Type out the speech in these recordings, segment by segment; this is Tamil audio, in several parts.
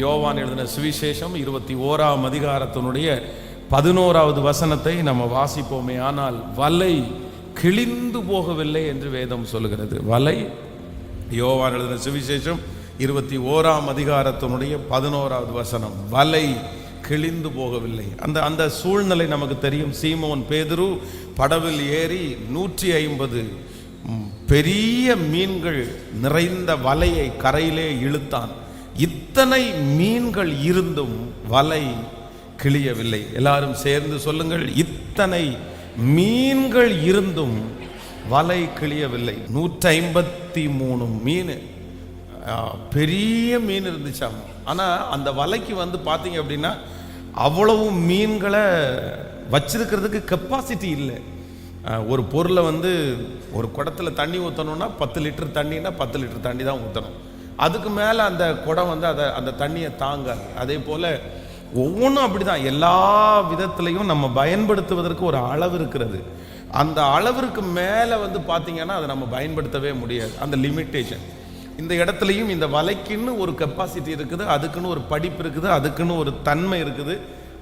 யோவான் எழுதின சுவிசேஷம் 21ஆம் அதிகாரத்தினுடைய 11வது வசனத்தை நம்ம வாசிப்போமே. ஆனால் வலை கிழிந்து போகவில்லை என்று வேதம் சொல்லுகிறது. வலை, யோவான் எழுதின சுவிசேஷம் 21ஆம் அதிகாரத்தினுடைய 11வது வசனம், வலை கிழிந்து போகவில்லை. அந்த சூழ்நிலை நமக்கு தெரியும். சீமோன் பேதுரு படவில் ஏறி 150 பெரிய மீன்கள் நிறைந்த வலையை கரையிலே இழுத்தான். இத்தனை மீன்கள் இருந்தும் வலை கிழியவில்லை. எல்லாரும் சேர்ந்து சொல்லுங்கள், இத்தனை மீன்கள் இருந்தும் வலை கிழியவில்லை. 153 மீன், பெரிய மீன் இருந்துச்சாம். ஆனால் அந்த வலைக்கு பார்த்தீங்க அப்படின்னா அவ்வளவு மீன்களை வச்சிருக்கிறதுக்கு கெப்பாசிட்டி இல்லை. ஒரு பொருளை ஒரு குடத்துல தண்ணி ஊற்றணும்னா 10 லிட்டர் தண்ணின்னா 10 லிட்டர் தண்ணி தான் ஊற்றணும். அதுக்கு மேலே அந்த குடம் அந்த தண்ணியை தாங்காது. அதே போல் ஒவ்வொன்றும் அப்படி தான். எல்லா விதத்துலையும் நம்ம பயன்படுத்துவதற்கு ஒரு அளவு இருக்கிறது. அந்த அளவிற்கு மேலே பார்த்தீங்கன்னா அதை நம்ம பயன்படுத்தவே முடியாது. அந்த லிமிட்டேஷன். இந்த இடத்துலையும் இந்த வலைக்குன்னு ஒரு கெப்பாசிட்டி இருக்குது, அதுக்குன்னு ஒரு படிப்பு இருக்குது, அதுக்குன்னு ஒரு தன்மை இருக்குது.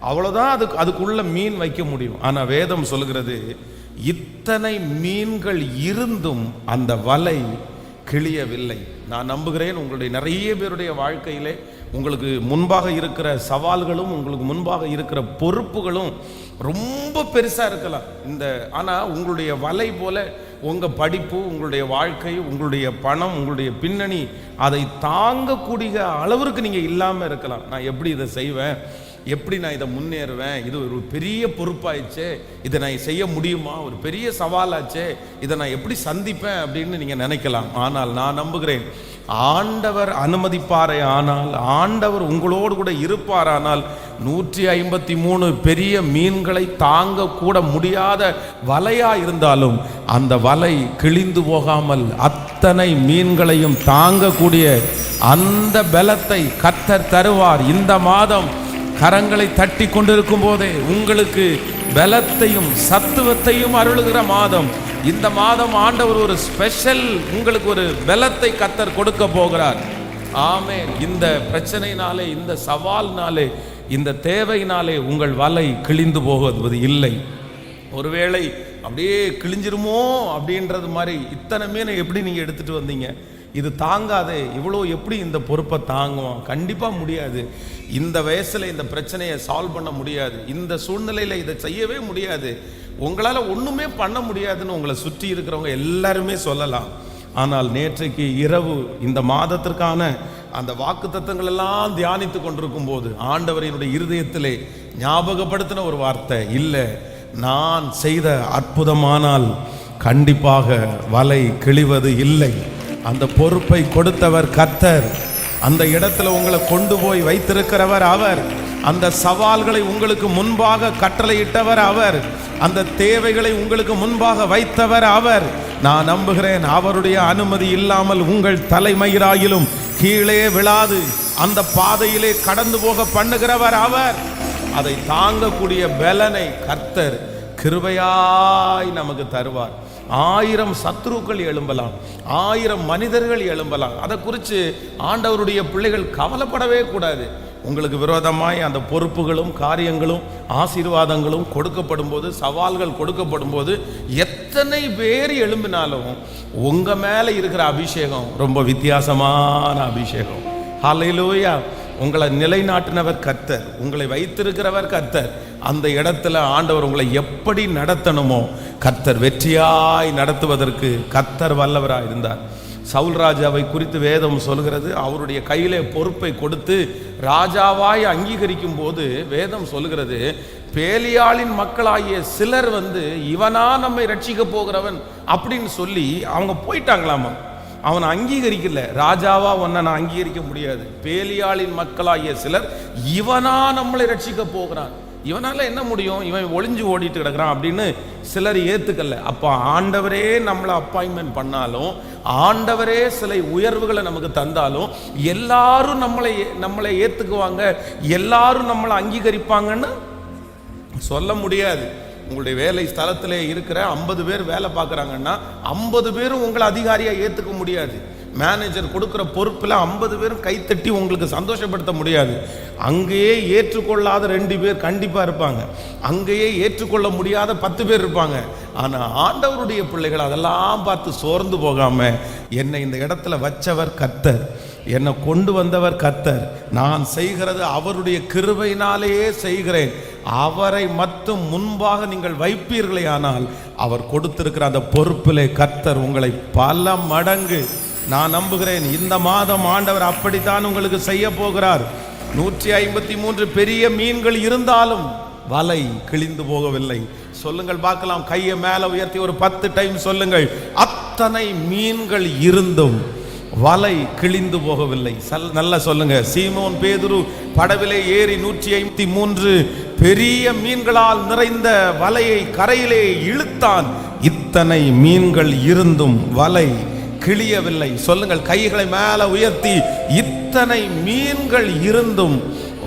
அவ்வளோதான் அதுக்குள்ள மீன் வைக்க முடியும். ஆனால் வேதம் சொல்கிறது, இத்தனை மீன்கள் இருந்தும் அந்த வலை கிழியவில்லை. நான் நம்புகிறேன் உங்களுடைய நிறைய பேருடைய வாழ்க்கையிலே உங்களுக்கு முன்பாக இருக்கிற சவால்களும் உங்களுக்கு முன்பாக இருக்கிற பொறுப்புகளும் ரொம்ப பெருசாக இருக்கலாம். ஆனால் உங்களுடைய வலை போல உங்கள் படிப்பு, உங்களுடைய வாழ்க்கை, உங்களுடைய பணம், உங்களுடைய பின்னணி அதை தாங்கக்கூடிய அளவிற்கு நீங்கள் இல்லாமல் இருக்கலாம். நான் எப்படி இதை செய்வேன், எப்படி நான் இதை முன்னேறுவேன், இது ஒரு பெரிய பொறுப்பாயிடுச்சே, இதை நான் செய்ய முடியுமா, ஒரு பெரிய சவாலாச்சே, இதை நான் எப்படி சந்திப்பேன் அப்படின்னு நீங்கள் நினைக்கலாம். ஆனால் நான் நம்புகிறேன், ஆண்டவர் அனுமதிப்பாரே ஆனால், ஆண்டவர் உங்களோடு கூட இருப்பாரானால் 153 பெரிய மீன்களை தாங்க கூட முடியாத வலையா இருந்தாலும் அந்த வலை கிழிந்து போகாமல் அத்தனை மீன்களையும் தாங்கக்கூடிய அந்த பலத்தை கர்த்தர் தருவார். இந்த மாதம் கரங்களை தட்டி கொண்டிருக்கும் போதே உங்களுக்கு பலத்தையும் சத்துவத்தையும் அருளுகிற மாதம். இந்த மாதம் ஆண்டவர் ஒரு ஸ்பெஷல் உங்களுக்கு ஒரு பலத்தை கர்த்தர் கொடுக்க போகிறார். ஆமென். இந்த பிரச்சனையினாலே, இந்த சவால்னாலே, இந்த தேவையினாலே உங்கள் வலை கிழிந்து போவது இல்லை. ஒருவேளை அப்படியே கிழிஞ்சிருமோ அப்படின்றது மாதிரி, இத்தனை மீனை எப்படி நீங்கள் எடுத்துகிட்டு வந்தீங்க, இது தாங்காதே, இவ்வளோ எப்படி இந்த பொறுப்பை தாங்குவோம்? கண்டிப்பாக முடியாது. இந்த வயசில் இந்த பிரச்சனையை சால்வ் பண்ண முடியாது. இந்த சூழ்நிலையில் இதை செய்யவே முடியாது. உங்களால் ஒன்றுமே பண்ண முடியாதுன்னு உங்களை சுற்றி இருக்கிறவங்க எல்லாருமே சொல்லலாம். ஆனால் நேற்றைக்கு இரவு இந்த மாதத்திற்கான அந்த வாக்குத்தத்தங்கள் எல்லாம் தியானித்து கொண்டிருக்கும் போது ஆண்டவரினுடைய இருதயத்திலே ஞாபகப்படுத்தின ஒரு வார்த்தை, இல்லை, நான் செய்த அற்புதமானால் கண்டிப்பாக வலை கிழிவது இல்லை. அந்த பொறுப்பை கொடுத்தவர் கர்த்தர். அந்த இடத்துல உங்களை கொண்டு போய் வைத்திருக்கிறவர் அவர். அந்த சவால்களை உங்களுக்கு முன்பாக கட்டளையிட்டவர் அவர். அந்த தேவைகளை உங்களுக்கு முன்பாக வைத்தவர் அவர். நான் நம்புகிறேன், அவருடைய அனுமதி இல்லாமல் உங்கள் தலைமயிராயிலும் கீழே விழாது அந்த பாதையிலே கடந்து போக பண்ணுகிறவர் அவர். அதை தாங்கக்கூடிய பலனை கர்த்தர் கிருபையாய் நமக்கு தருவார். 1000 சத்துருக்கள் எழும்பலாம், 1000 மனிதர்கள் எழும்பலாம். அதை குறித்து ஆண்டவருடைய பிள்ளைகள் கவலைப்படவே கூடாது. உங்களுக்கு விரோதமாய் அந்த பொறுப்புகளும் காரியங்களும் ஆசீர்வாதங்களும் கொடுக்கப்படும் போது, சவால்கள் கொடுக்கப்படும் போது, எத்தனை பேர் எழும்பினாலும் உங்கள் மேலே இருக்கிற அபிஷேகம் ரொம்ப வித்தியாசமான அபிஷேகம். ஹல்லேலூயா. உங்களை நிலைநாட்டினவர் கர்த்தர், உங்களை வைத்திருக்கிறவர் கர்த்தர். அந்த இடத்துல ஆண்டவர் உங்களை எப்படி நடத்தணுமோ கர்த்தர் வெற்றியாய் நடத்துவதற்கு கர்த்தர் வல்லவராய் இருந்தார். சவுல் ராஜாவை குறித்து வேதம் சொல்கிறது, அவருடைய கையிலே பொறுப்பை கொடுத்து ராஜாவாய் அங்கீகரிக்கும் போது வேதம் சொல்கிறது, பேலியாளின் மக்களாகிய சிலர் இவனா நம்மை ரட்சிக்க போகிறவன் அப்படின்னு சொல்லி அவங்க போயிட்டாங்களாமா. அவனை அங்கீகரிக்கல. ராஜாவா உன்னை நான் அங்கீகரிக்க முடியாது. பேலியாளின் மக்களாகிய சிலர் இவனா நம்மளை ரட்சிக்க போகிறான், இவனால என்ன முடியும், இவன் ஒளிஞ்சு ஓடிட்டு கிடக்கிறான் அப்படின்னு சிலர் ஏத்துக்கல. அப்போ ஆண்டவரே நம்மளை அப்பாயின்மெண்ட் பண்ணாலும், ஆண்டவரே சில உயர்வுகளை நமக்கு தந்தாலும் எல்லாரும் நம்மளை ஏத்துக்குவாங்க, எல்லாரும் நம்மளை அங்கீகரிப்பாங்கன்னு சொல்ல முடியாது. உங்களுடைய வேலை ஸ்தலத்தில் இருக்கிற 50 பேர் வேலை பார்க்குறாங்கன்னா 50 பேரும் உங்களை அதிகாரியாக ஏற்றுக்க முடியாது. மேனேஜர் கொடுக்குற பொறுப்பில் 50 பேரும் கைத்தட்டி உங்களுக்கு சந்தோஷப்படுத்த முடியாது. அங்கேயே ஏற்றுக்கொள்ளாத 2 பேர் கண்டிப்பாக இருப்பாங்க, அங்கேயே ஏற்றுக்கொள்ள முடியாத 10 பேர் இருப்பாங்க. ஆனால் ஆண்டவருடைய பிள்ளைகள் அதெல்லாம் பார்த்து சோர்ந்து போகாமல், என்னை இந்த இடத்துல வச்சவர் கர்த்தர், என்னை கொண்டு வந்தவர் கர்த்தர், நான் செய்கிறது அவருடைய கிருபையினாலேயே செய்கிறேன், அவரை மட்டும் முன்பாக நீங்கள் வைப்பீர்களே ஆனால் அவர் கொடுத்திருக்கிற அந்த பொறுப்பிலே கர்த்தர் உங்களை பல மடங்கு, நான் நம்புகிறேன் இந்த மாதம் ஆண்டவர் அப்படித்தான் உங்களுக்கு செய்ய போகிறார். 153 பெரிய மீன்கள் இருந்தாலும் வலை கிழிந்து போகவில்லை. சொல்லுங்கள் பார்க்கலாம், கையை மேல உயர்த்தி ஒரு 10 டைம் சொல்லுங்கள். அத்தனை மீன்கள் இருந்தும் வலை கிழிந்து போகவில்லை. நல்லா சொல்லுங்க. சீமோன் பேதுரு படவிலே ஏறி 153 பெரிய மீன்களால் நிறைந்த வலையை கரையிலே இழுத்தான். இத்தனை மீன்கள் இருந்தும் வலை கிழியவில்லை. சொல்லுங்கள், கைகளை மேல உயர்த்தி, இத்தனை மீன்கள் இருந்தும்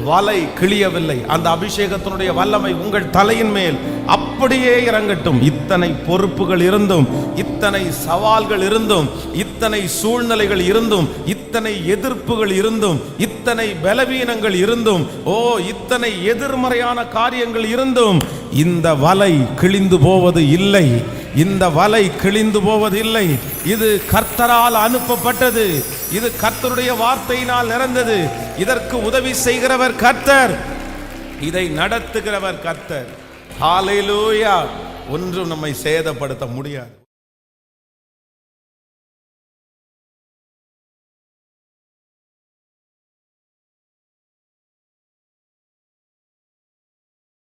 வலை கிழியவில்லை. அந்த அபிஷேகத்தினுடைய வல்லமை உங்கள் தலையின் மேல் அப்படியே இறங்கட்டும். இத்தனை பொறுப்புகள் இருந்தும், இத்தனை சவால்கள் இருந்தும், இத்தனை சூழ்நிலைகள் இருந்தும், இத்தனை எதிர்ப்புகள் இருந்தும், இத்தனை பலவீனங்கள் இருந்தும், இத்தனை எதிர்மறையான காரியங்கள் இருந்தும் இந்த வலை கிழிந்து போவது இல்லை. இந்த வலை கிழிந்து போவதில்லை. இது கர்த்தரால் அனுப்பப்பட்டது. இது கர்த்தருடைய வார்த்தையினால் நிறந்தது. இதற்கு உதவி செய்கிறவர் கர்த்தர், இதை நடத்துகிறவர் கர்த்தர். ஹல்லேலூயா. ஒன்றும் நம்மை சேதப்படுத்த முடியாது.